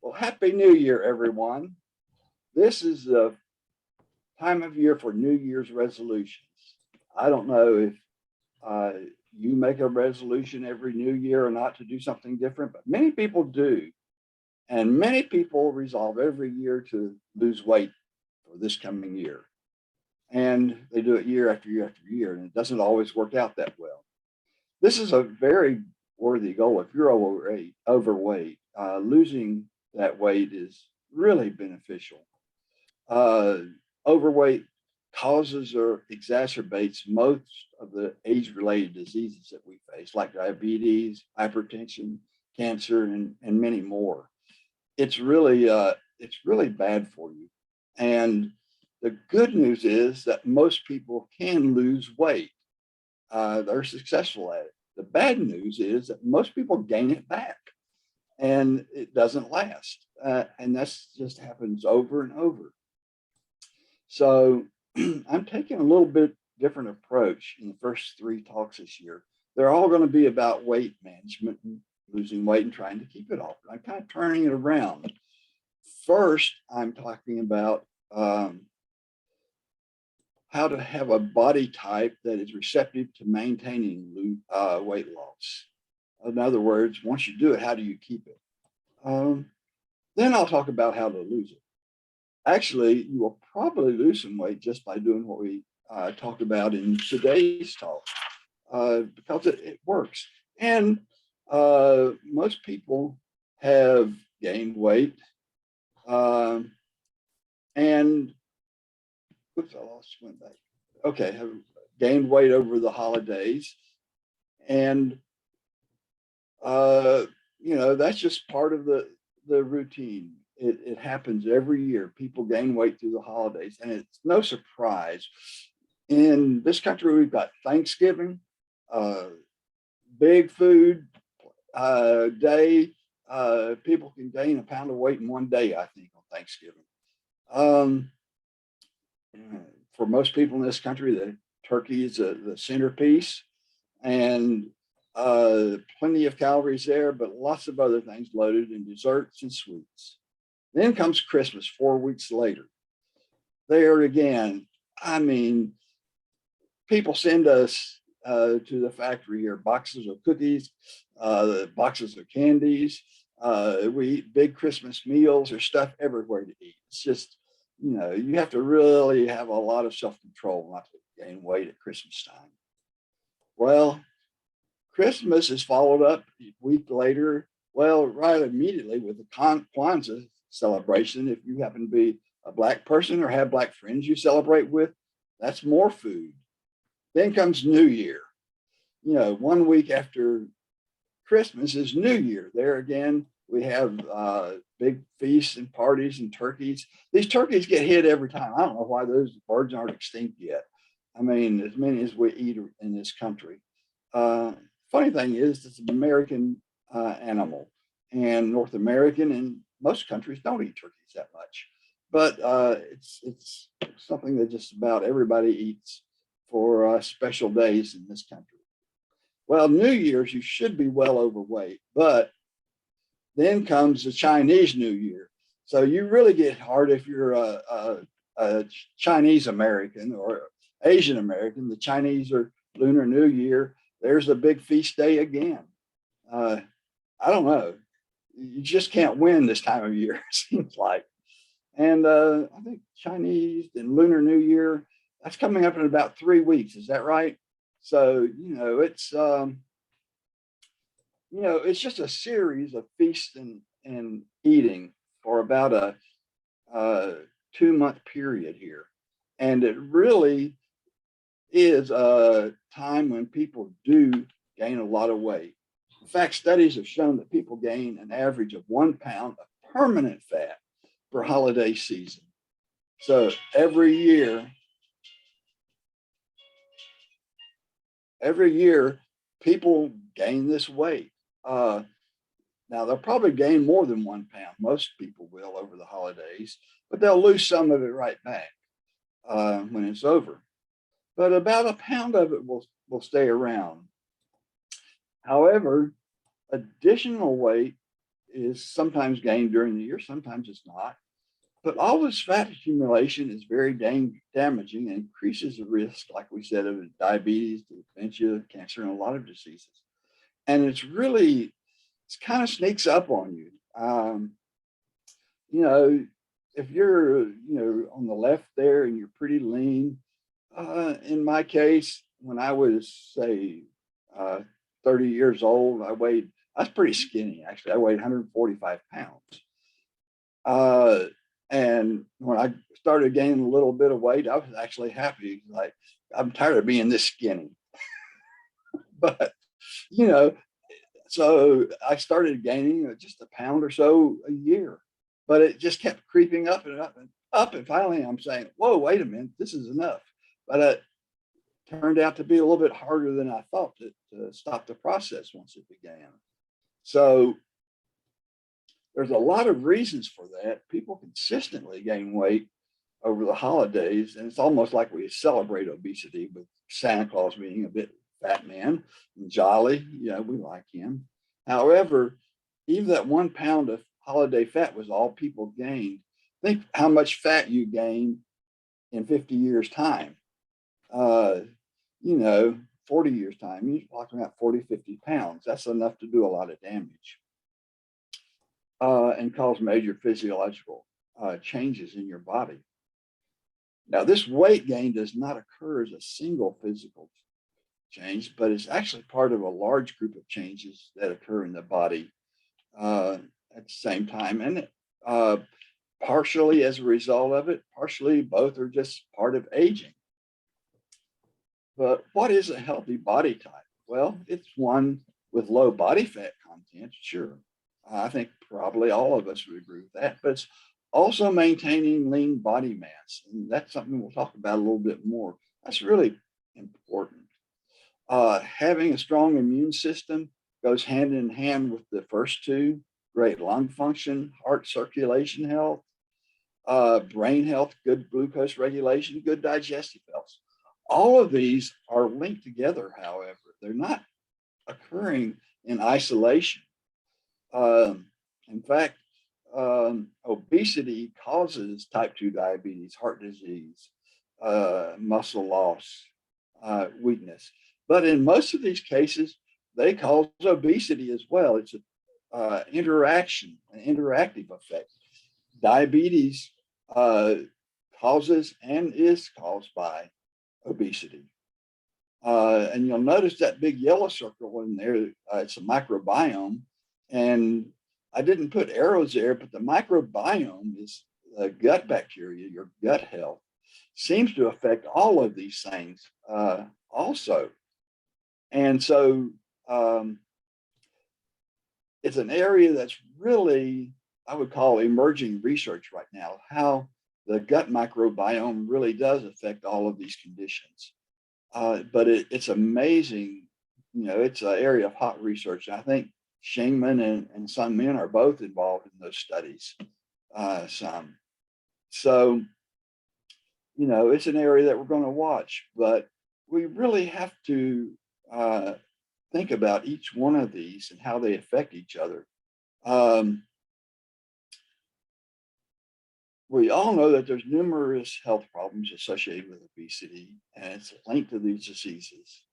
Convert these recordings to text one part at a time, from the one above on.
Well, Happy New Year, everyone. This is the time of year for New Year's resolutions. I don't know if uh, you make a resolution every New Year or not to do something different, but many people do. And many people resolve every year to lose weight for this coming year. And they do it year after year after year, and it doesn't always work out that well. This is a very worthy goal. If you're overweight, losing that weight is really beneficial. Uh, Overweight causes or exacerbates most of the age-related diseases that we face, like diabetes, hypertension, cancer, and many more. It's really bad for you. And the good news is that most people can lose weight. They're successful at it. The bad news is that most people gain it back, and it doesn't last. And that's just happens over and over. So I'm taking a little bit different approach in the first three talks this year. They're all going to be about weight management and losing weight and trying to keep it off. I'm kind of turning it around. First, I'm talking about how to have a body type that is receptive to maintaining weight loss. In other words, once you do it, how do you keep it? Then I'll talk about how to lose it. Actually, you will probably lose some weight just by doing what we talked about in today's talk, because it works. And most people have gained weight, and oops, I went back. Okay, have gained weight over the holidays, and that's just part of the routine. It happens every year. People gain weight through the holidays, and it's no surprise. In this country, we've got Thanksgiving, big food day. People can gain a pound of weight in one day, I think, on Thanksgiving. For most people in this country, the turkey is the centerpiece, and plenty of calories there, but lots of other things loaded in desserts and sweets. Then comes Christmas 4 weeks later. There again, I mean, people send us to the factory here boxes of cookies, boxes of candies. We eat big Christmas meals. There's stuff everywhere to eat. It's just, you have to really have a lot of self-control not to gain weight at Christmas time. Well, Christmas is followed up a week later, well, right immediately with the Kwanzaa celebration. If you happen to be a Black person or have Black friends you celebrate with, that's more food. Then comes New Year. 1 week after Christmas is New Year. There again, we have big feasts and parties and turkeys. These turkeys get hit every time. I don't know why those birds aren't extinct yet. I mean, as many as we eat in this country. Funny thing is, it's an American animal, and North American and most countries don't eat turkeys that much. But it's something that just about everybody eats for special days in this country. Well, New Year's, you should be well overweight, but then comes the Chinese New Year. So you really get hard if you're a Chinese American or Asian American. The Chinese are Lunar New Year. There's a big feast day again. I don't know. You just can't win this time of year, it seems like. And I think Chinese and Lunar New Year, that's coming up in about 3 weeks. Is that right? So, it's just a series of feasts and eating for about a 2-month period here. And it really is a time when people do gain a lot of weight. In fact, studies have shown that people gain an average of 1 pound of permanent fat per holiday season. So every year, people gain this weight. Now, they'll probably gain more than 1 pound. Most people will over the holidays, but they'll lose some of it right back when it's over. But about a pound of it will stay around. However, additional weight is sometimes gained during the year, sometimes it's not. But all this fat accumulation is very damaging and increases the risk, like we said, of diabetes, dementia, cancer, and a lot of diseases. And it's kind of sneaks up on you. You know, if you're, on the left there and you're pretty lean, in my case, when I was, say, 30 years old, I was pretty skinny, actually. I weighed 145 pounds. And when I started gaining a little bit of weight, I was actually happy. Like, I'm tired of being this skinny. But, you know, so I started gaining just a pound or so a year, but it just kept creeping up and up and up. And finally, I'm saying, whoa, wait a minute, this is enough. But it turned out to be a little bit harder than I thought to stop the process once it began. So there's a lot of reasons for that. People consistently gain weight over the holidays, and it's almost like we celebrate obesity with Santa Claus being a bit fat man and jolly. Yeah, we like him. However, even that 1 pound of holiday fat was all people gained. Think how much fat you gain in 50 years' time. Uh, 40 years' time, you're talking about 40, 50 pounds. That's enough to do a lot of damage and cause major physiological changes in your body. Now, this weight gain does not occur as a single physical change, but it's actually part of a large group of changes that occur in the body at the same time. And partially as a result of it, partially both are just part of aging. But what is a healthy body type? Well, it's one with low body fat content, sure. I think probably all of us would agree with that, but it's also maintaining lean body mass. And that's something we'll talk about a little bit more. That's really important. Having a strong immune system goes hand in hand with the first two: great lung function, heart circulation health, brain health, good glucose regulation, good digestive health. All of these are linked together, however. They're not occurring in isolation. In fact, obesity causes type 2 diabetes, heart disease, muscle loss, weakness. But in most of these cases, they cause obesity as well. It's an interaction, an interactive effect. Diabetes causes and is caused by obesity. And you'll notice that big yellow circle in there, it's a microbiome. And I didn't put arrows there, but the microbiome is gut bacteria, your gut health, seems to affect all of these things also. And so it's an area that's really, I would call, emerging research right now, how the gut microbiome really does affect all of these conditions. But it's amazing, it's an area of hot research. I think Shingman and Sun Min are both involved in those studies. So, it's an area that we're going to watch, but we really have to think about each one of these and how they affect each other. We all know that there's numerous health problems associated with obesity, and it's linked to these diseases.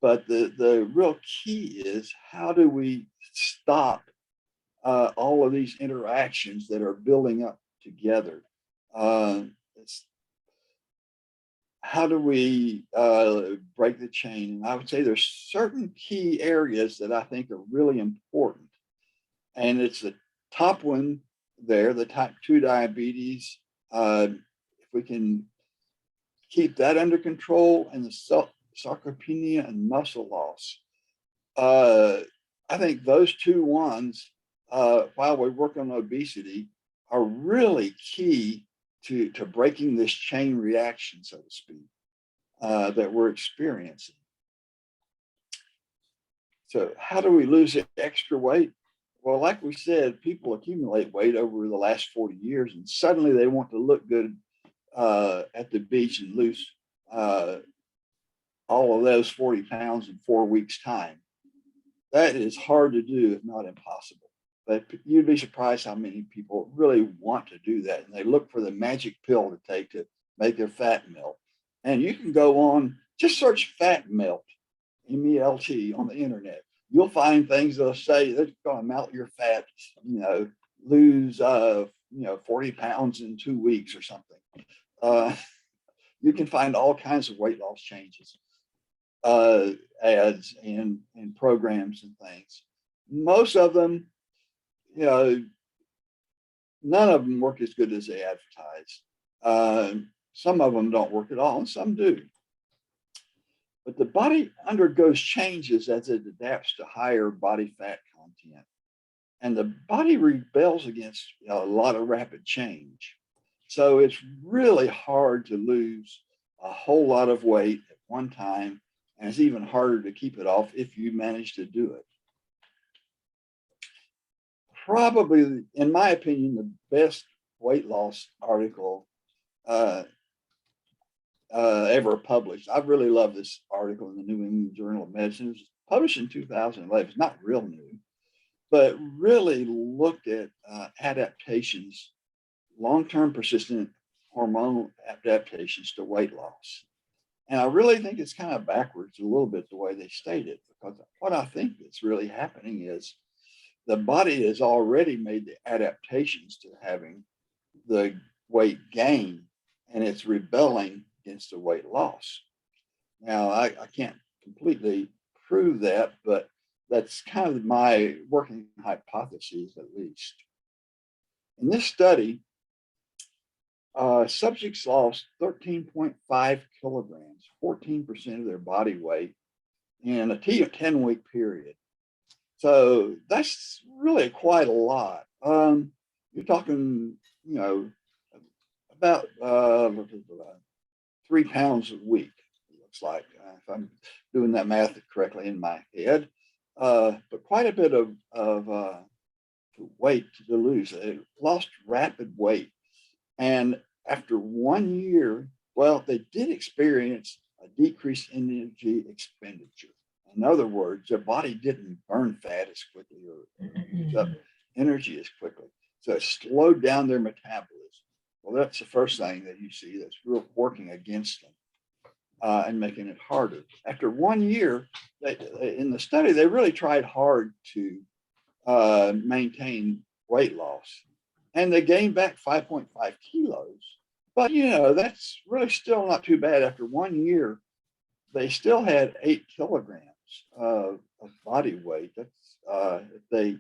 But the real key is, how do we stop all of these interactions that are building up together? How do we break the chain? And I would say there's certain key areas that I think are really important. And it's the top one there, the type 2 diabetes. If we can keep that under control, and the sarcopenia and muscle loss. I think those two ones, while we work on obesity, are really key to breaking this chain reaction, so to speak, that we're experiencing. So how do we lose extra weight? Well, like we said, people accumulate weight over the last 40 years, and suddenly they want to look good at the beach and lose all of those 40 pounds in 4 weeks' time. That is hard to do, if not impossible. but you'd be surprised how many people really want to do that. And they look for the magic pill to take to make their fat melt. And you can go on, just search fat melt, MELT on the internet. You'll find things that'll say they're going to melt your fat, lose, 40 pounds in 2 weeks or something. You can find all kinds of weight loss changes, ads and programs and things. Most of them, none of them work as good as they advertise. Some of them don't work at all, and some do. But the body undergoes changes as it adapts to higher body fat content. And the body rebels against a lot of rapid change. So it's really hard to lose a whole lot of weight at one time. And it's even harder to keep it off if you manage to do it. Probably, in my opinion, the best weight loss article ever published. I really love this article in the New England Journal of Medicine. It was published in 2011. It's not real new, but really looked at adaptations, long-term persistent hormonal adaptations to weight loss. And I really think it's kind of backwards a little bit the way they state it, because what I think is really happening is the body has already made the adaptations to having the weight gain, and it's rebelling against the weight loss. Now, I can't completely prove that, but that's kind of my working hypothesis, at least. In this study, subjects lost 13.5 kilograms, 14% of their body weight in a 10-week period. So that's really quite a lot. You're talking, about 3 pounds a week, it looks like, if I'm doing that math correctly in my head. But quite a bit of weight to lose. They lost rapid weight. And after 1 year, well, they did experience a decrease in energy expenditure. In other words, their body didn't burn fat as quickly or use up energy as quickly. So it slowed down their metabolism. Well, that's the first thing that you see that's real working against them and making it harder. After 1 year, in the study, they really tried hard to maintain weight loss. And they gained back 5.5 kilos. But, that's really still not too bad. After 1 year, they still had 8 kilograms of body weight that they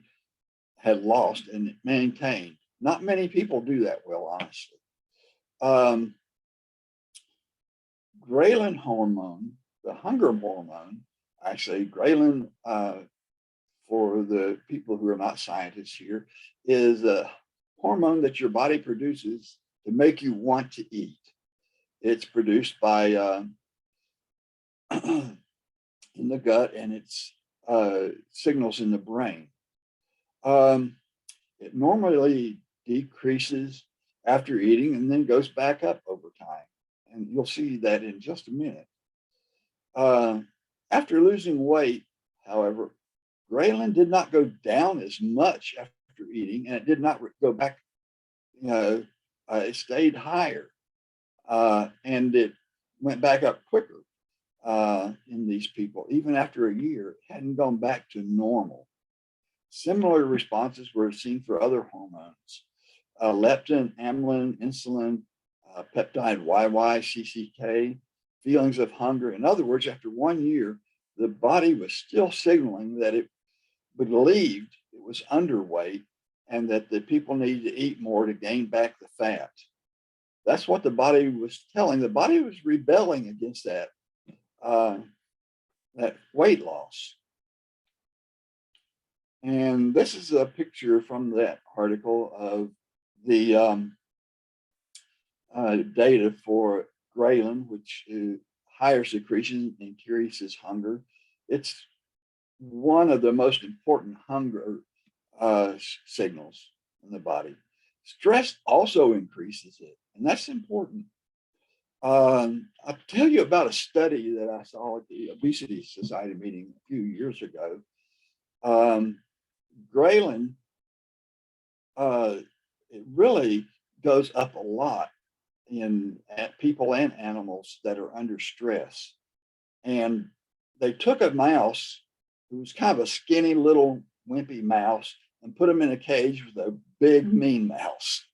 had lost and maintained. Not many people do that well, honestly. Grayling hormone, the hunger hormone, actually, Grayling, for the people who are not scientists here, is a hormone that your body produces to make you want to eat. It's produced by in the gut, and it's signals in the brain. It normally decreases after eating and then goes back up over time. And you'll see that in just a minute. After losing weight, however, Grayling did not go down as much after eating, and it did not go back, it stayed higher. And it went back up quicker in these people. Even after a year, it hadn't gone back to normal. Similar responses were seen for other hormones, leptin, amylin, insulin, peptide YY, CCK, feelings of hunger. In other words, after 1 year, the body was still signaling that it believed it was underweight and that the people needed to eat more to gain back the fat. That's what the body was telling. The body was rebelling against that weight loss. And this is a picture from that article of the data for Grayling, which is higher secretion increases hunger. It's one of the most important hunger signals in the body. Stress also increases it, and that's important. I'll tell you about a study that I saw at the Obesity Society meeting a few years ago. Grayling really goes up a lot in people and animals that are under stress. And they took a mouse who was kind of a skinny little wimpy mouse and put him in a cage with a big mean mouse.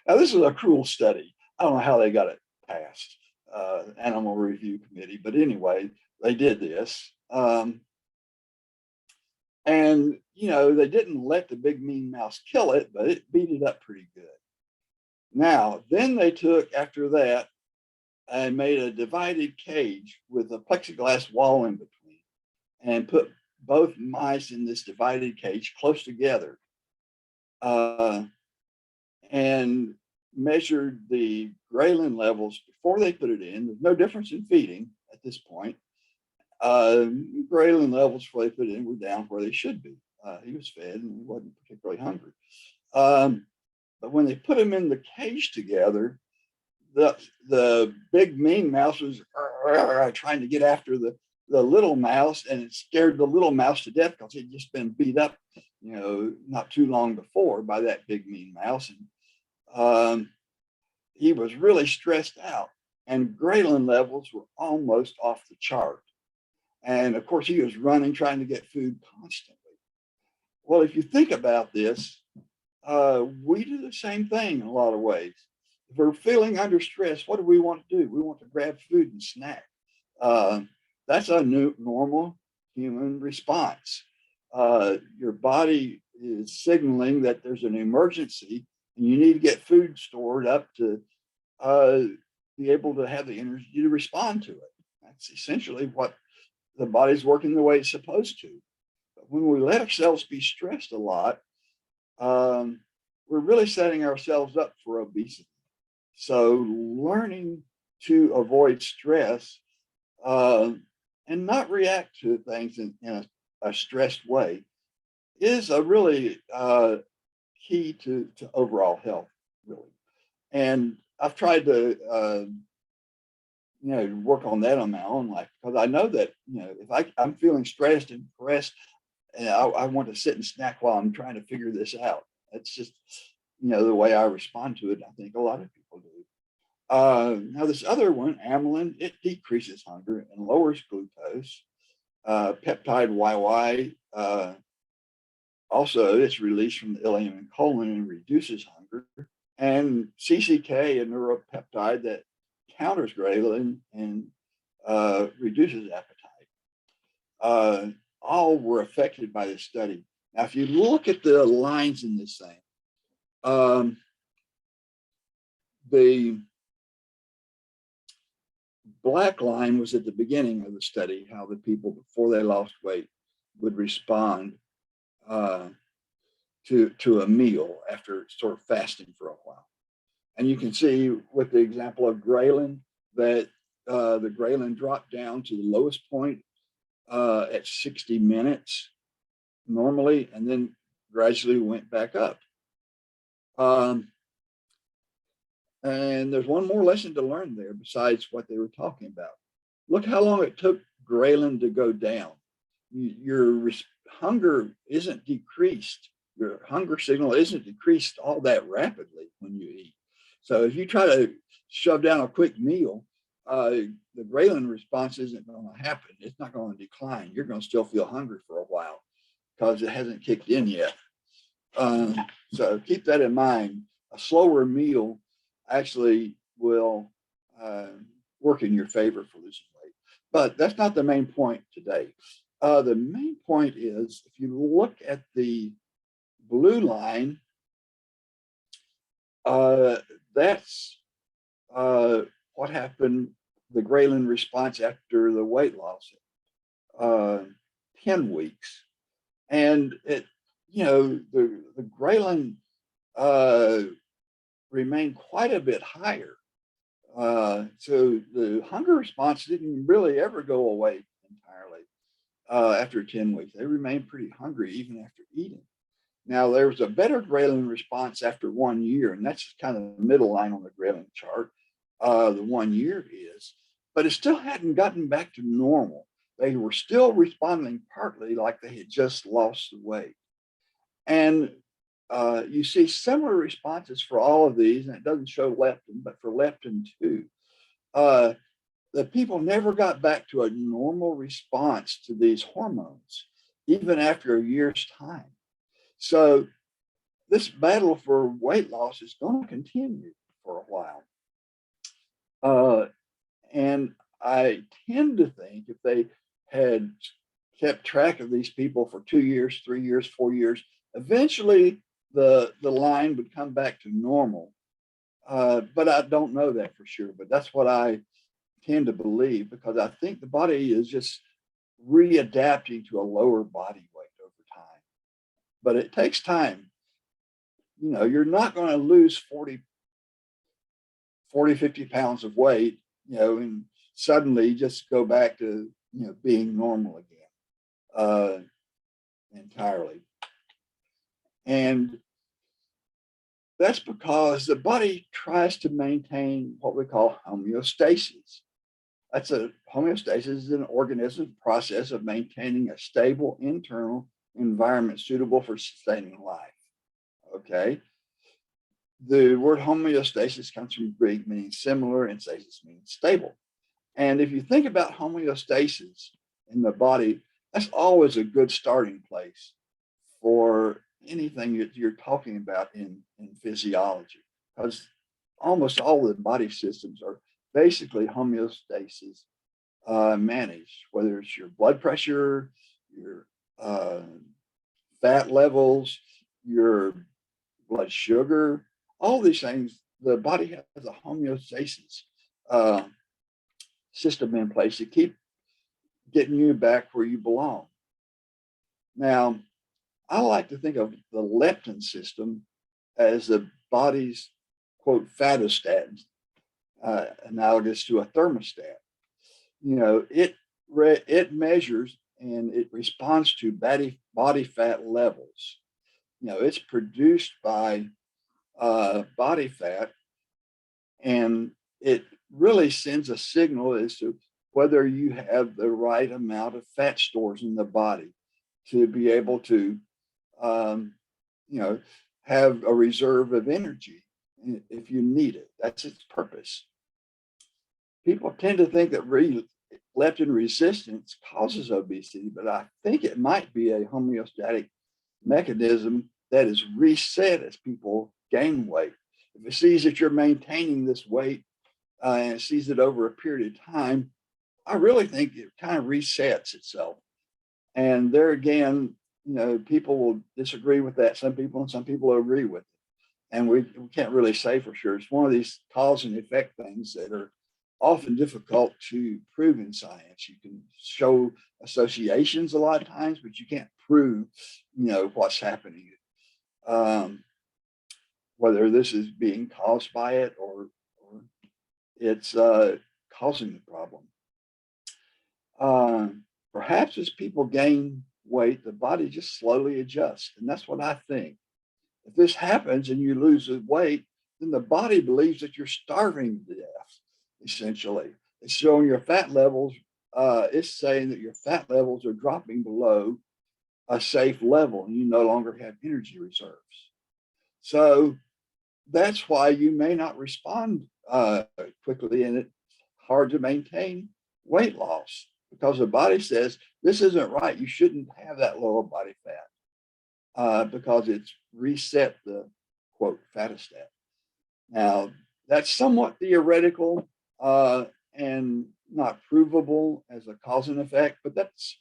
Now, this is a cruel study. I don't know how they got it passed, Animal Review Committee, but anyway, they did this. And, they didn't let the big mean mouse kill it, but it beat it up pretty good. Now, then they took, after that, and made a divided cage with a plexiglass wall in between and put both mice in this divided cage close together, and measured the Grayling levels before they put it in. There's no difference in feeding at this point. Grayling levels before they put it in were down where they should be. He was fed and he wasn't particularly hungry. But when they put him in the cage together, the big mean mouse was trying to get after the little mouse, and it scared the little mouse to death because he'd just been beat up, not too long before by that big mean mouse. And he was really stressed out, and Grayling levels were almost off the chart. And of course, he was running, trying to get food constantly. Well, if you think about this, we do the same thing in a lot of ways. If we're feeling under stress, what do we want to do? We want to grab food and snack. That's a normal human response. Your body is signaling that there's an emergency and you need to get food stored up to be able to have the energy to respond to it. That's essentially what the body's working the way it's supposed to. But when we let ourselves be stressed a lot, we're really setting ourselves up for obesity. So learning to avoid stress and not react to things in a stressed way is a really key to overall health, really. And I've tried to work on that on my own life, because I know that if I'm feeling stressed and depressed, and I want to sit and snack while I'm trying to figure this out. That's just the way I respond to it. I think a lot of people do. Now this other one, amylin, it decreases hunger and lowers glucose. Peptide YY, also it's released from the ileum and colon and reduces hunger. And CCK, a neuropeptide that counters Grayling and reduces appetite. All were affected by this study. Now, if you look at the lines in this thing, the black line was at the beginning of the study, how the people before they lost weight would respond to a meal after sort of fasting for a while. And you can see with the example of Grayling that the Grayling dropped down to the lowest point at 60 minutes normally, and then gradually went back up. And there's one more lesson to learn there besides what they were talking about. Look how long it took Grayling to go down. Your hunger isn't decreased. Your hunger signal isn't decreased all that rapidly when you eat. So if you try to shove down a quick meal, the Grayling response isn't going to happen. It's not going to decline. You're going to still feel hungry for a while because it hasn't kicked in yet. So keep that in mind. A slower meal actually will work in your favor for losing weight. But that's not the main point today. The main point is, if you look at the blue line, that's what happened, the Grayling response after the weight loss, 10 weeks. And the Grayling remained quite a bit higher. So the hunger response didn't really ever go away entirely after 10 weeks. They remained pretty hungry even after eating. Now, there was a better Grayling response after 1 year, and that's kind of the middle line on the Grayling chart. The 1 year is, but it still hadn't gotten back to normal. They were still responding partly like they had just lost the weight. And you see similar responses for all of these, and it doesn't show leptin, but for leptin 2, uh, the people never got back to a normal response to these hormones, even after a year's time. So this battle for weight loss is going to continue for a while. And I tend to think if they had kept track of these people for 2 years, 3 years, 4 years, eventually the line would come back to normal. But I don't know that for sure. But that's what I tend to believe, because I think the body is just readapting to a lower body weight over time. But it takes time. You know, you're not going to lose 40, 50 pounds of weight, you know, and suddenly just go back to, you know, being normal again entirely. And that's because the body tries to maintain what we call homeostasis. Homeostasis is an organism's process of maintaining a stable internal environment suitable for sustaining life. Okay. The word homeostasis comes from Greek, meaning similar, and stasis means stable. And if you think about homeostasis in the body, that's always a good starting place for anything that you're talking about in physiology, because almost all the body systems are basically homeostasis managed, whether it's your blood pressure, your fat levels, your blood sugar, all these things. The body has a homeostasis system in place to keep getting you back where you belong. Now, I like to think of the leptin system as the body's, quote, phattostat, analogous to a thermostat. You know, it measures and it responds to body fat levels. You know, it's produced by body fat, and it really sends a signal as to whether you have the right amount of fat stores in the body to be able to, you know, have a reserve of energy if you need it. That's its purpose. People tend to think that leptin resistance causes obesity, but I think it might be a homeostatic mechanism that is reset as people gain weight. If it sees that you're maintaining this weight and it sees it over a period of time, I really think it kind of resets itself. And there again, you know, people will disagree with that. Some people agree with it. And we can't really say for sure. It's one of these cause and effect things that are often difficult to prove in science. You can show associations a lot of times, but you can't prove, you know, what's happening. Whether this is being caused by it or it's causing the problem. Perhaps as people gain weight, the body just slowly adjusts. And that's what I think. If this happens and you lose the weight, then the body believes that you're starving to death, essentially. It's showing your fat levels. It's saying that your fat levels are dropping below a safe level and you no longer have energy reserves. So that's why you may not respond quickly, and it's hard to maintain weight loss because the body says this isn't right. You shouldn't have that lower body fat because it's reset the, quote, phattostat. Now, that's somewhat theoretical and not provable as a cause and effect, but that's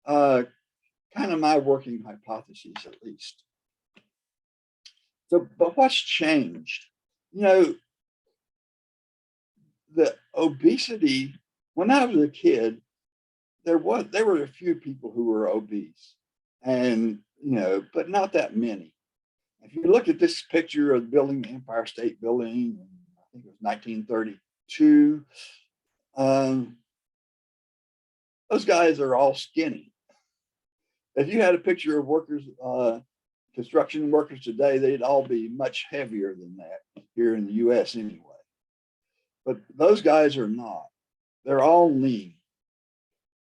kind of my working hypothesis, at least. So, but what's changed? You know, the obesity, when I was a kid, there were a few people who were obese, and, you know, but not that many. If you look at this picture of building the Empire State Building, I think it was 1932, those guys are all skinny. If you had a picture of workers, construction workers today, they'd all be much heavier than that here in the US anyway. But those guys are not. They're all lean.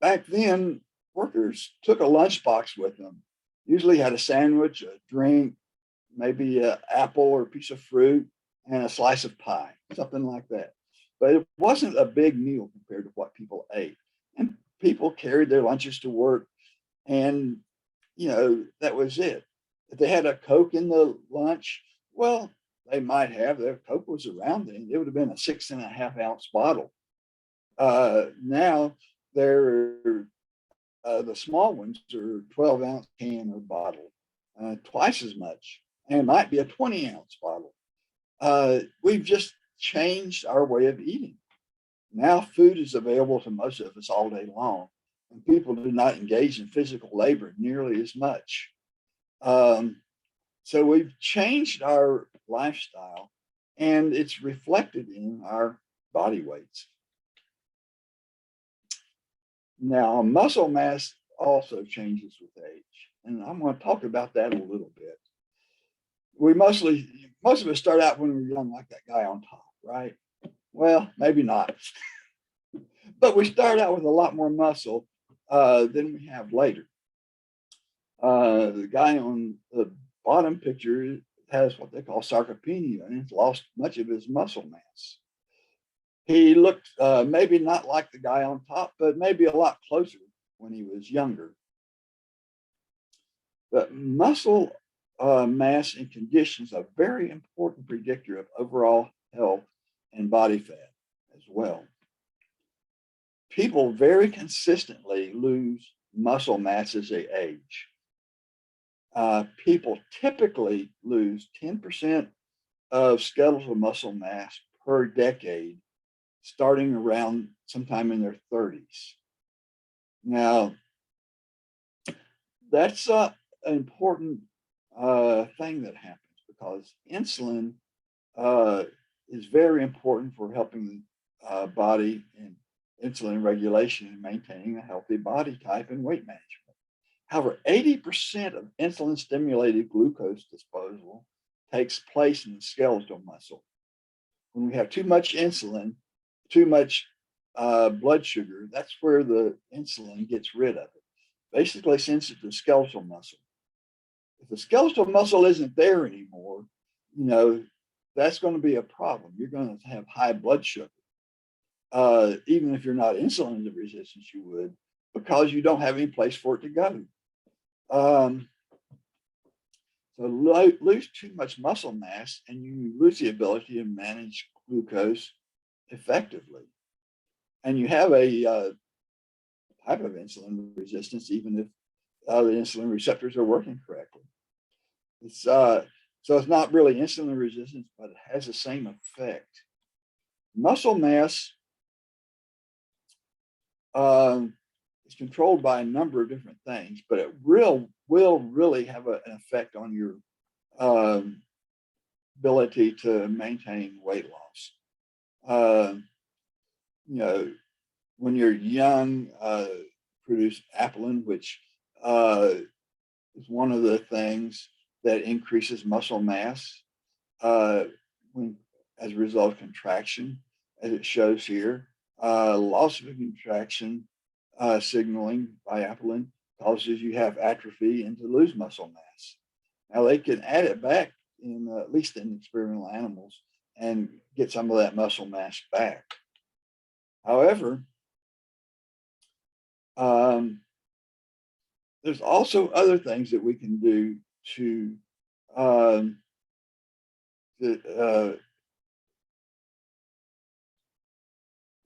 Back then, workers took a lunchbox with them, usually had a sandwich, a drink, maybe an apple or a piece of fruit and a slice of pie, something like that. But it wasn't a big meal compared to what people ate. And people carried their lunches to work, and that was it. If they had a Coke in the lunch, well, they might have. Their Coke was around then. It would have been a 6.5 ounce bottle. Now they're the small ones are 12-ounce can or bottle, twice as much, and it might be a 20-ounce bottle. We've just changed our way of eating. Now food is available to most of us all day long, and people do not engage in physical labor nearly as much. Um, so we've changed our lifestyle, and it's reflected in our body weights. Now, muscle mass also changes with age, and I'm going to talk about that a little bit. Most of us start out when we're young, like that guy on top, right? Well, maybe not, but we start out with a lot more muscle than we have later. The guy on the bottom picture has what they call sarcopenia, and he's lost much of his muscle mass. He looked maybe not like the guy on top, but maybe a lot closer when he was younger. But muscle mass and condition is a very important predictor of overall health and body fat as well. People very consistently lose muscle mass as they age. People typically lose 10% of skeletal muscle mass per decade, starting around sometime in their 30s. Now, that's an important thing that happens because insulin is very important for helping the body and insulin regulation and maintaining a healthy body type and weight management. However, 80% of insulin stimulated glucose disposal takes place in the skeletal muscle. When we have too much insulin, too much blood sugar, that's where the insulin gets rid of it. Basically, sends it to the skeletal muscle. If the skeletal muscle isn't there anymore, that's going to be a problem. You're going to have high blood sugar, even if you're not insulin resistant, you would, because you don't have any place for it to go. So lose too much muscle mass, and you lose the ability to manage glucose effectively. And you have a type of insulin resistance, even if the insulin receptors are working correctly. So it's not really insulin resistance, but it has the same effect. Muscle mass is controlled by a number of different things, but it will really have an effect on your ability to maintain weight loss. When you're young, produce apelin, which is one of the things that increases muscle mass when, as a result of contraction, as it shows here. Loss of contraction signaling by apelin causes you have atrophy and to lose muscle mass. Now they can add it back in at least in experimental animals and get some of that muscle mass back. However, there's also other things that we can do to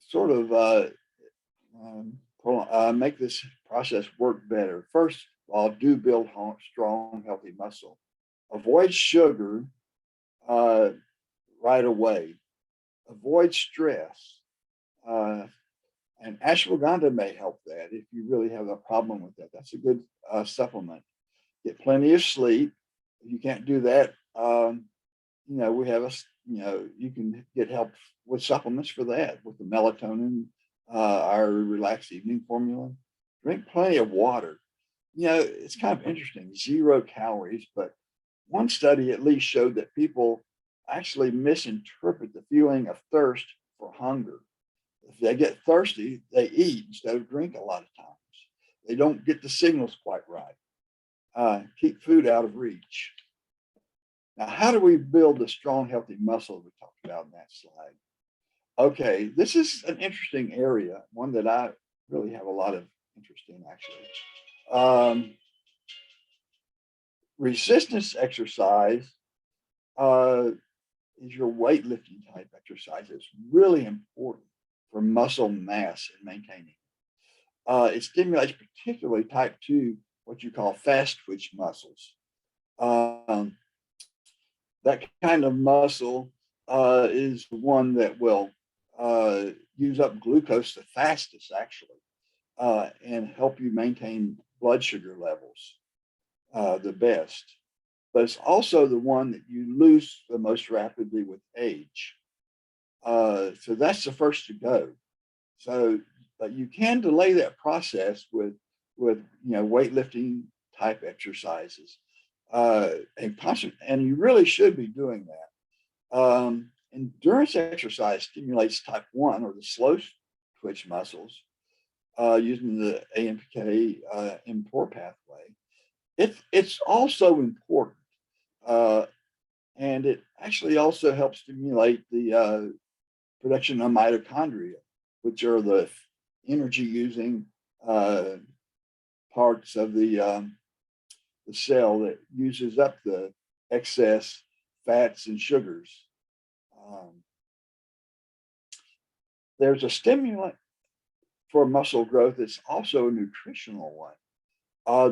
sort of make this process work better. First of all, do build strong, healthy muscle. Avoid sugar right away. Avoid stress. And ashwagandha may help that if you really have a problem with that. That's a good supplement. Get plenty of sleep. If you can't do that, we have you can get help with supplements for that, with the melatonin, our relaxed evening formula. Drink plenty of water. It's kind of interesting, 0 calories, but one study at least showed that people actually misinterpret the feeling of thirst for hunger. If they get thirsty, they eat instead of drink a lot of times. They don't get the signals quite right. Keep food out of reach. Now, how do we build the strong, healthy muscle we talked about in that slide? Okay, this is an interesting area, one that I really have a lot of interest in, actually. Um, Resistance exercise uh, is your weightlifting type exercise. It's really important for muscle mass and maintaining. It stimulates particularly type 2, what you call fast twitch muscles. Um, that kind of muscle is one that will use up glucose the fastest, actually, and help you maintain blood sugar levels the best. But it's also the one that you lose the most rapidly with age. So that's the first to go. So you can delay that process with weightlifting type exercises, and you really should be doing that. Endurance exercise stimulates type 1 or the slow twitch muscles using the AMPK mTOR pathway. It's also important, and it actually also helps stimulate the production of mitochondria, which are the energy using parts of the cell that uses up the excess fats and sugars. Um, there's a stimulant for muscle growth that's also a nutritional one.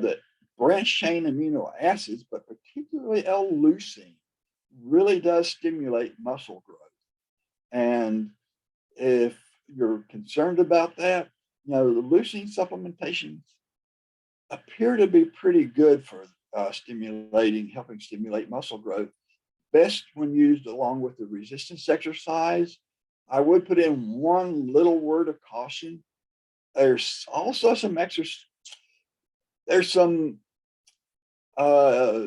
The branched chain amino acids, but particularly L-leucine, really does stimulate muscle growth. And if you're concerned about that, the leucine supplementations appear to be pretty good for helping stimulate muscle growth. Best when used along with the resistance exercise. I would put in one little word of caution. There's also there's some uh,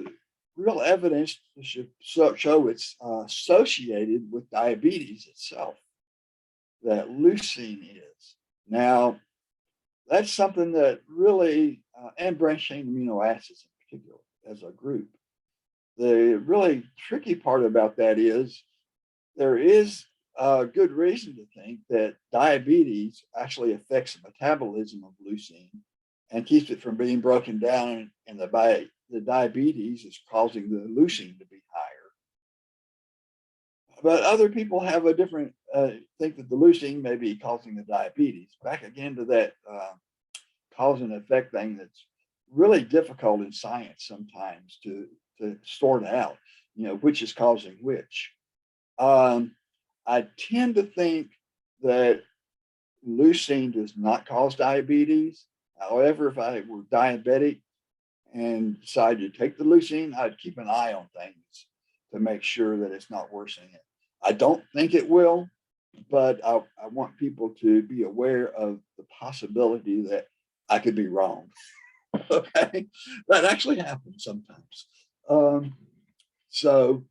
real evidence to show it's associated with diabetes itself, that leucine is. Now, that's something that really, and branched chain amino acids in particular as a group. The really tricky part about that is there is a good reason to think that diabetes actually affects the metabolism of leucine and keeps it from being broken down, and the diabetes is causing the leucine to be higher. But other people have a different, think that the leucine may be causing the diabetes. Back again to that cause and effect thing that's really difficult in science sometimes to sort out, which is causing which. I tend to think that leucine does not cause diabetes. However, if I were diabetic and decided to take the leucine, I'd keep an eye on things to make sure that it's not worsening it. I don't think it will, but I want people to be aware of the possibility that I could be wrong. Okay, that actually happens sometimes. So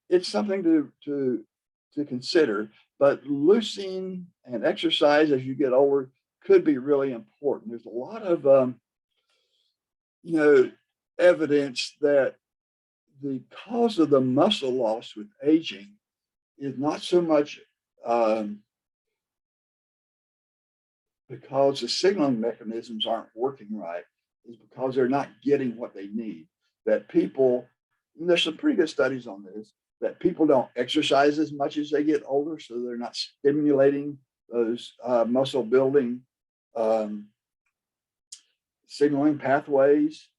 it's something to consider. But leucine and exercise as you get older could be really important. There's a lot of evidence that the cause of the muscle loss with aging is not so much because the signaling mechanisms aren't working right, is because they're not getting what they need. That people, and there's some pretty good studies on this, that people don't exercise as much as they get older, so they're not stimulating those muscle building signaling pathways,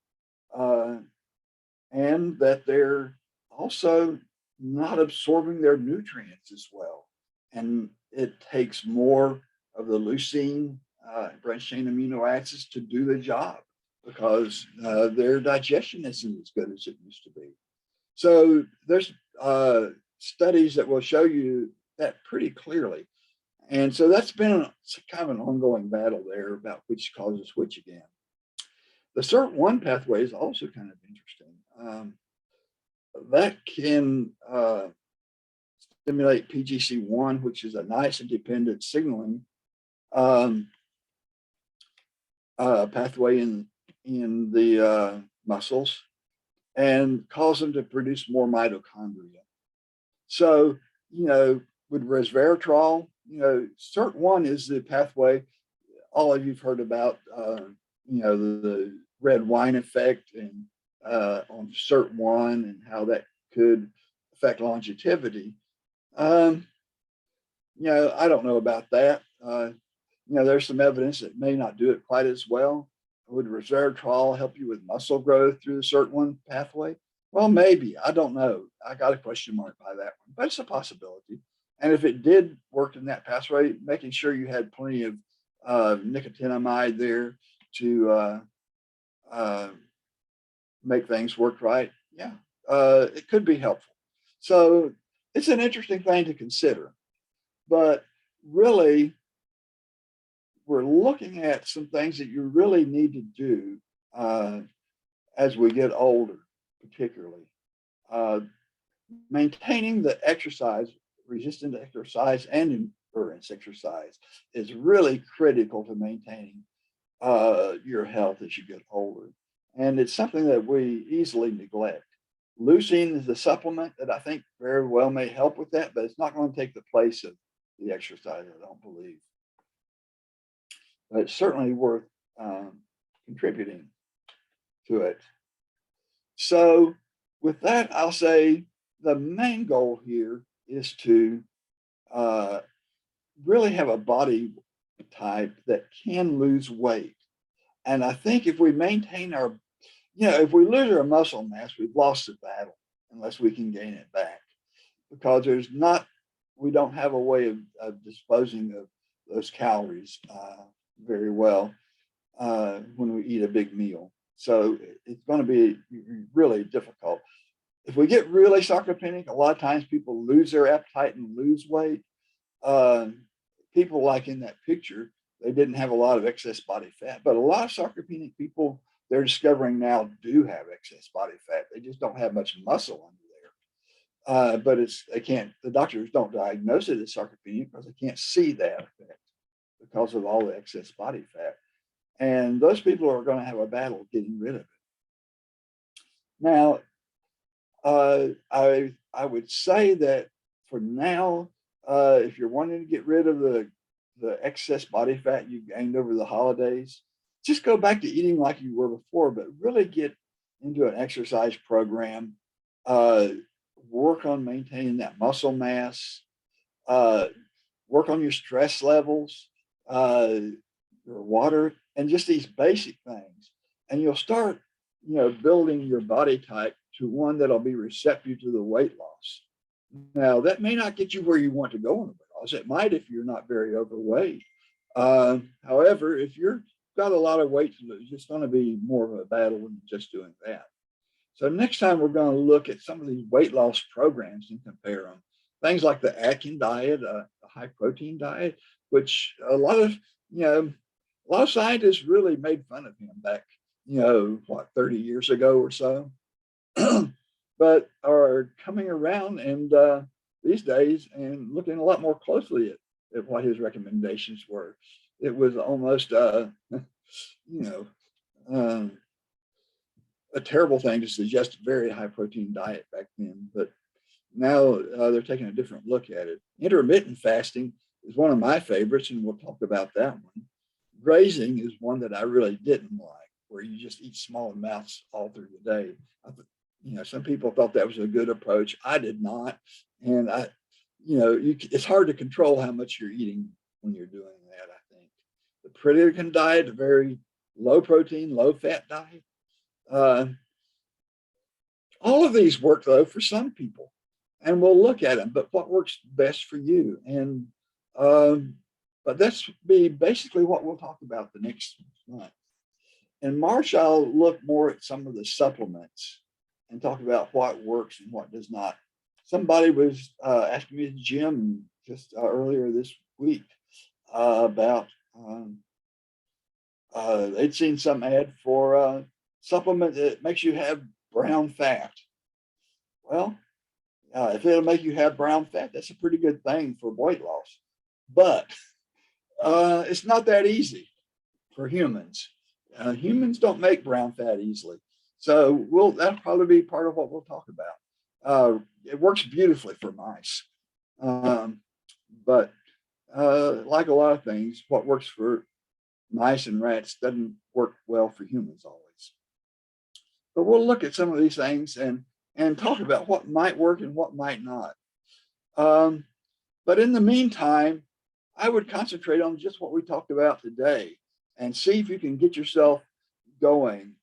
and that they're also not absorbing their nutrients as well. And it takes more of the leucine, branched chain amino acids to do the job because their digestion isn't as good as it used to be. So there's studies that will show you that pretty clearly. And so that's been kind of an ongoing battle there about which causes which again. The SIRT1 pathway is also kind of interesting. That can stimulate PGC1, which is a nice independent signaling pathway in the muscles. and cause them to produce more mitochondria. So, with resveratrol, SIRT1 is the pathway all of you've heard about, the red wine effect and on SIRT1 and how that could affect longevity. I don't know about that. There's some evidence that may not do it quite as well. Would resveratrol help you with muscle growth through the SIRT1 pathway? Well, maybe. I don't know. I got a question mark by that one, but it's a possibility. And if it did work in that pathway, making sure you had plenty of nicotinamide there to make things work right, yeah, it could be helpful. So it's an interesting thing to consider. But really, we're looking at some things that you really need to do as we get older, particularly. Maintaining the exercise, resistant exercise and endurance exercise is really critical to maintaining your health as you get older. And it's something that we easily neglect. Leucine is a supplement that I think very well may help with that, but it's not going to take the place of the exercise, I don't believe. But it's certainly worth contributing to it. So with that, I'll say the main goal here is to really have a body type that can lose weight. And I think if we maintain our, if we lose our muscle mass, we've lost the battle unless we can gain it back, because we don't have a way of disposing of those calories very well when we eat a big meal. So it's going to be really difficult. If we get really sarcopenic, a lot of times people lose their appetite and lose weight. People like in that picture, they didn't have a lot of excess body fat, but a lot of sarcopenic people they're discovering now do have excess body fat. They just don't have much muscle under there. But the doctors don't diagnose it as sarcopenia because they can't see that effect because of all the excess body fat. And those people are going to have a battle getting rid of it. Now, I would say that for now, if you're wanting to get rid of the excess body fat you gained over the holidays, just go back to eating like you were before, but really get into an exercise program, work on maintaining that muscle mass, work on your stress levels, your water, and just these basic things. And you'll start, building your body type to one that'll be receptive to the weight loss. Now, that may not get you where you want to go in the weight loss. It might if you're not very overweight. However, if you've got a lot of weight to lose, it's going to be more of a battle than just doing that. So next time we're going to look at some of these weight loss programs and compare them. Things like the Atkins diet, the high protein diet, which a lot of scientists really made fun of him back, 30 years ago or so, but are coming around and these days and looking a lot more closely at what his recommendations were. It was almost, a terrible thing to suggest a very high protein diet back then, but now they're taking a different look at it. Intermittent fasting is one of my favorites, and we'll talk about that one. Grazing is one that I really didn't like, where you just eat small amounts all through the day. Some people thought that was a good approach. I did not. And it's hard to control how much you're eating when you're doing that, I think. The Pritikin diet, a very low protein, low fat diet. All of these work though for some people, and we'll look at them, but what works best for you? And but that's be basically what we'll talk about the next month. In March, I'll look more at some of the supplements and talk about what works and what does not. Somebody was asking me at the gym just earlier this week about they'd seen some ad for a supplement that makes you have brown fat. Well, if it'll make you have brown fat, that's a pretty good thing for weight loss. But it's not that easy for humans. Humans don't make brown fat easily. So that'll probably be part of what we'll talk about. It works beautifully for mice. But like a lot of things, what works for mice and rats doesn't work well for humans always. But we'll look at some of these things and talk about what might work and what might not. But in the meantime, I would concentrate on just what we talked about today and see if you can get yourself going.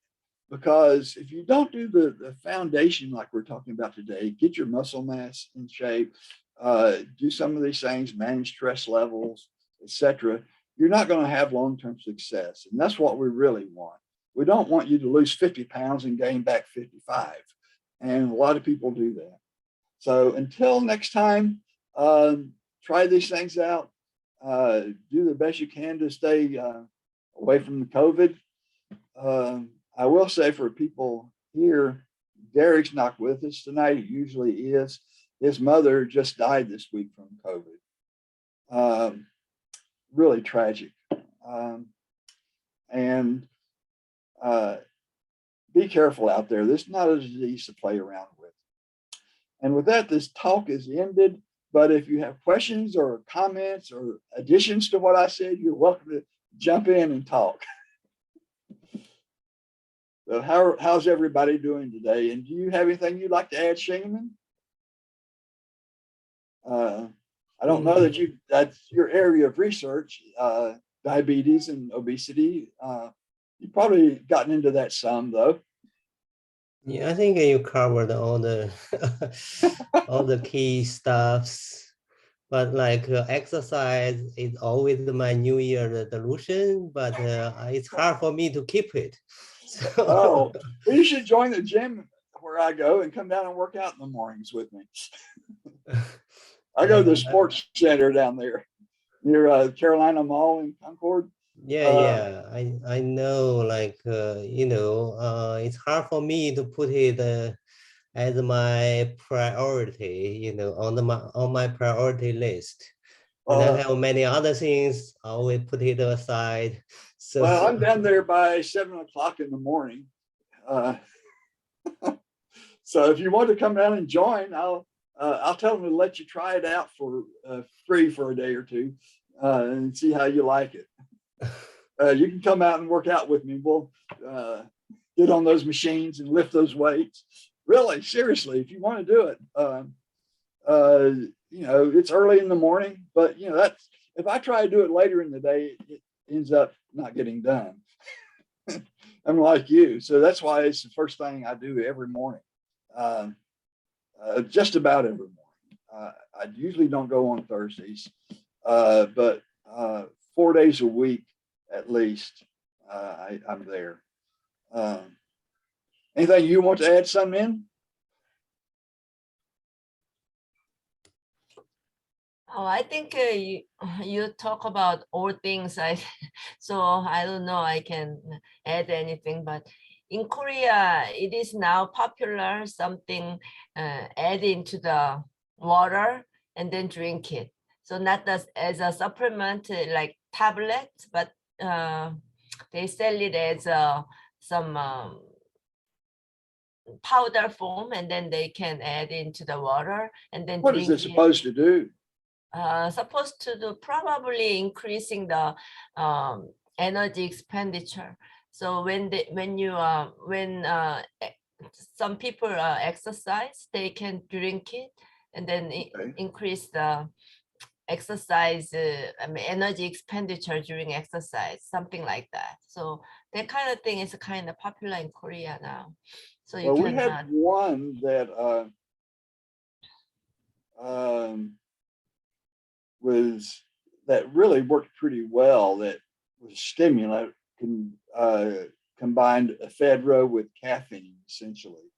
Because if you don't do the foundation like we're talking about today, get your muscle mass in shape, do some of these things, manage stress levels, etc., you're not going to have long-term success. And that's what we really want. We don't want you to lose 50 pounds and gain back 55. And a lot of people do that. So until next time, try these things out. Do the best you can to stay away from the COVID. I will say for people here, Derek's not with us tonight. He usually is. His mother just died this week from COVID. Really tragic. And be careful out there. This is not a disease to play around with. And with that, this talk is ended. But if you have questions or comments or additions to what I said, you're welcome to jump in and talk. So how's everybody doing today? And do you have anything you'd like to add, Shaman? I don't know that that's your area of research, diabetes and obesity. You've probably gotten into that some though. Yeah, I think you covered all the all the key stuffs. But like exercise is always my New Year resolution, but it's hard for me to keep it. So well, you should join the gym where I go and come down and work out in the mornings with me. I go to the sports center down there near Carolina Mall in Concord. Yeah, I know, like it's hard for me to put it as my priority, on my priority list. And I have many other things, I always put it aside. So well, I'm down there by 7 o'clock in the morning. So if you want to come down and join, I'll tell them to let you try it out for free for a day or two and see how you like it. You can come out and work out with me. We'll get on those machines and lift those weights. Really, seriously, if you want to do it, it's early in the morning, but that's if I try to do it later in the day, it ends up not getting done. I'm like you, so that's why it's the first thing I do every morning. Just about every morning. I usually don't go on Thursdays, but 4 days a week at least, I'm there. Anything you want to add, Sunmin? Oh, I think you talk about all things. So I don't know I can add anything, but in Korea, it is now popular something add into the water and then drink it. So not as a supplement like tablets, but they sell it as some powder form, and then they can add into the water and then what is it supposed to do? Supposed to do probably increasing the energy expenditure. So when some people exercise, they can drink it and then increase the exercise energy expenditure during exercise, something like that. So that kind of thing is kind of popular in Korea now. So you we had one that that really worked pretty well. That was stimulant, combined ephedra with caffeine essentially,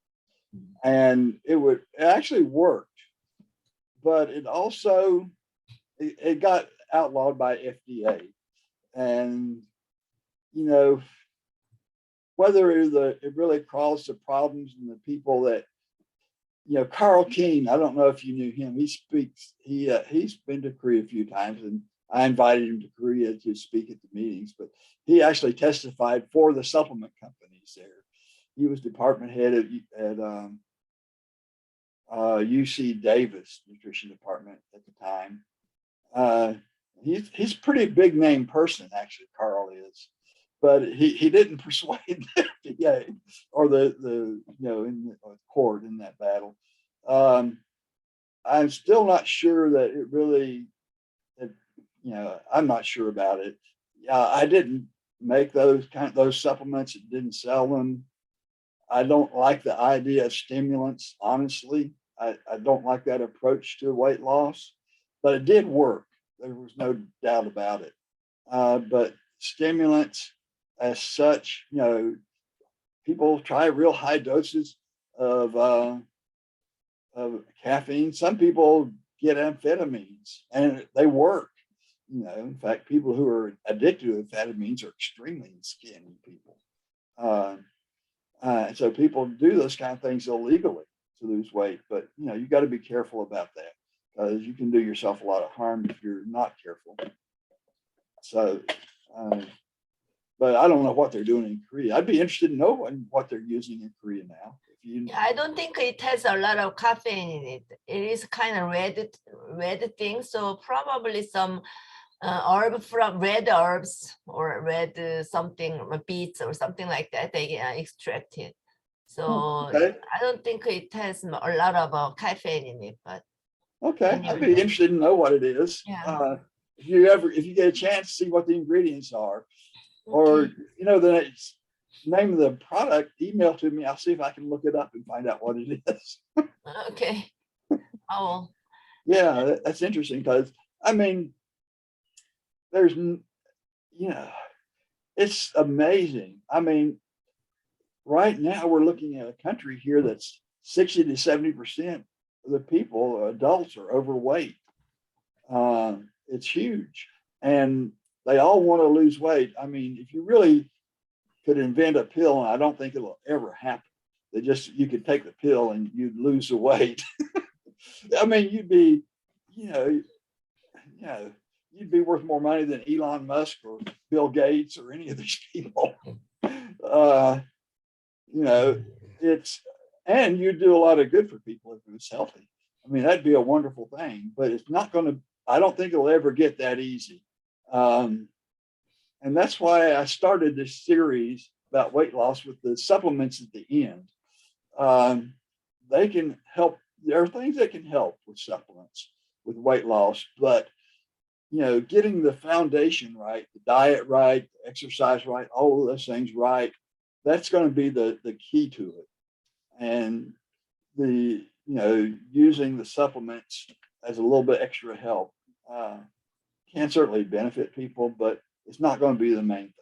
and it actually worked, but it also it got outlawed by FDA, and whether it really caused the problems and the people that Carl King, I don't know if you knew him. He's been to Korea a few times, and I invited him to Korea to speak at the meetings, but he actually testified for the supplement companies there. he was department head at UC Davis nutrition department at the time. He's a pretty big name person, actually, Carl is, but he didn't persuade the FDA or the in the court in that battle. I'm still not sure that it really, I'm not sure about it. I didn't make those supplements. It didn't sell them. I don't like the idea of stimulants, honestly. I don't like that approach to weight loss, but it did work. There was no doubt about it. But stimulants as such, people try real high doses of caffeine. Some people get amphetamines and they work. In fact, people who are addicted to amphetamines are extremely skinny people. So people do those kind of things illegally to lose weight, but you got to be careful about that because you can do yourself a lot of harm if you're not careful. So, but I don't know what they're doing in Korea. I'd be interested in knowing what they're using in Korea now. I don't think it has a lot of caffeine in it. It is kind of red thing, so probably some herb from red herbs or red something beets or something like that. They extract it. So okay. I don't think it has a lot of caffeine in it, but okay, anyway. I'd be interested to know what it is. Yeah. If you get a chance to see what the ingredients are, or the name of the product, email to me. I'll see if I can look it up and find out what it is. Okay. Oh. Yeah, that's interesting because there's it's amazing. Right now we're looking at a country here that's 60 to 70% of the people, adults, are overweight. It's huge, and they all want to lose weight. If you really could invent a pill, and I don't think it'll ever happen, you could take the pill and you'd lose the weight. You'd be, you'd be worth more money than Elon Musk or Bill Gates or any of these people. And you do a lot of good for people if it was healthy. That'd be a wonderful thing, but it's not going to, I don't think it'll ever get that easy. And that's why I started this series about weight loss with the supplements at the end. They can help. There are things that can help with supplements, with weight loss, but getting the foundation right, the diet right, the exercise right, all of those things right, that's going to be the key to it. And using the supplements as a little bit extra help can certainly benefit people, but it's not going to be the main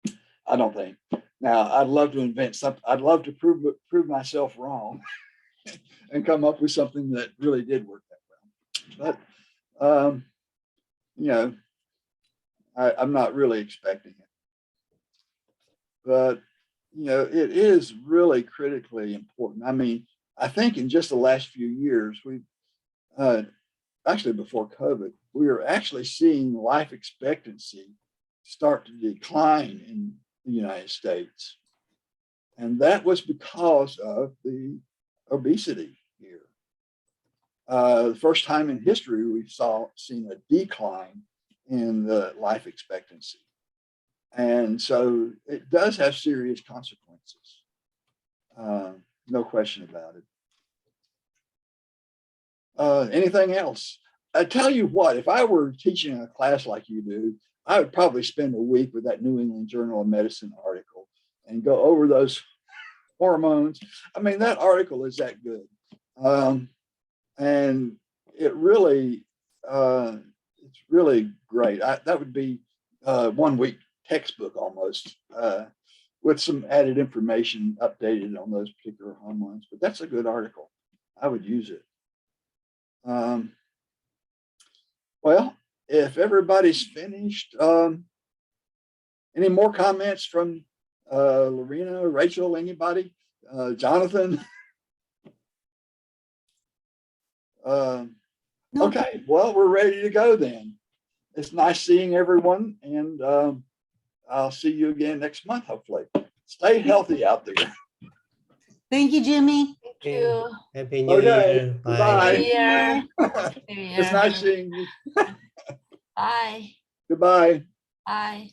thing, I don't think. Now, I'd love to invent something. I'd love to prove myself wrong and come up with something that really did work that well. But I'm not really expecting it. But it is really critically important. I think in just the last few years, we've actually before COVID, we were actually seeing life expectancy start to decline in the United States. And that was because of the obesity here. The first time in history we've seen a decline in the life expectancy. And so it does have serious consequences. No question about it. Anything else? I tell you what, if I were teaching a class like you do, I would probably spend a week with that New England Journal of Medicine article and go over those hormones. That article is that good. And it really, it's really great. That would be 1 week textbook almost, with some added information updated on those particular hormones. But that's a good article. I would use it. Well, if everybody's finished, any more comments from Lorena, Rachel, anybody? Jonathan? No. Okay, well, we're ready to go then. It's nice seeing everyone, and I'll see you again next month, hopefully. Stay healthy out there. Thank you, Jimmy. Thank you. Happy New Okay, Year. New goodbye. Year. New It's Year. nice seeing you. Bye. Goodbye. Bye.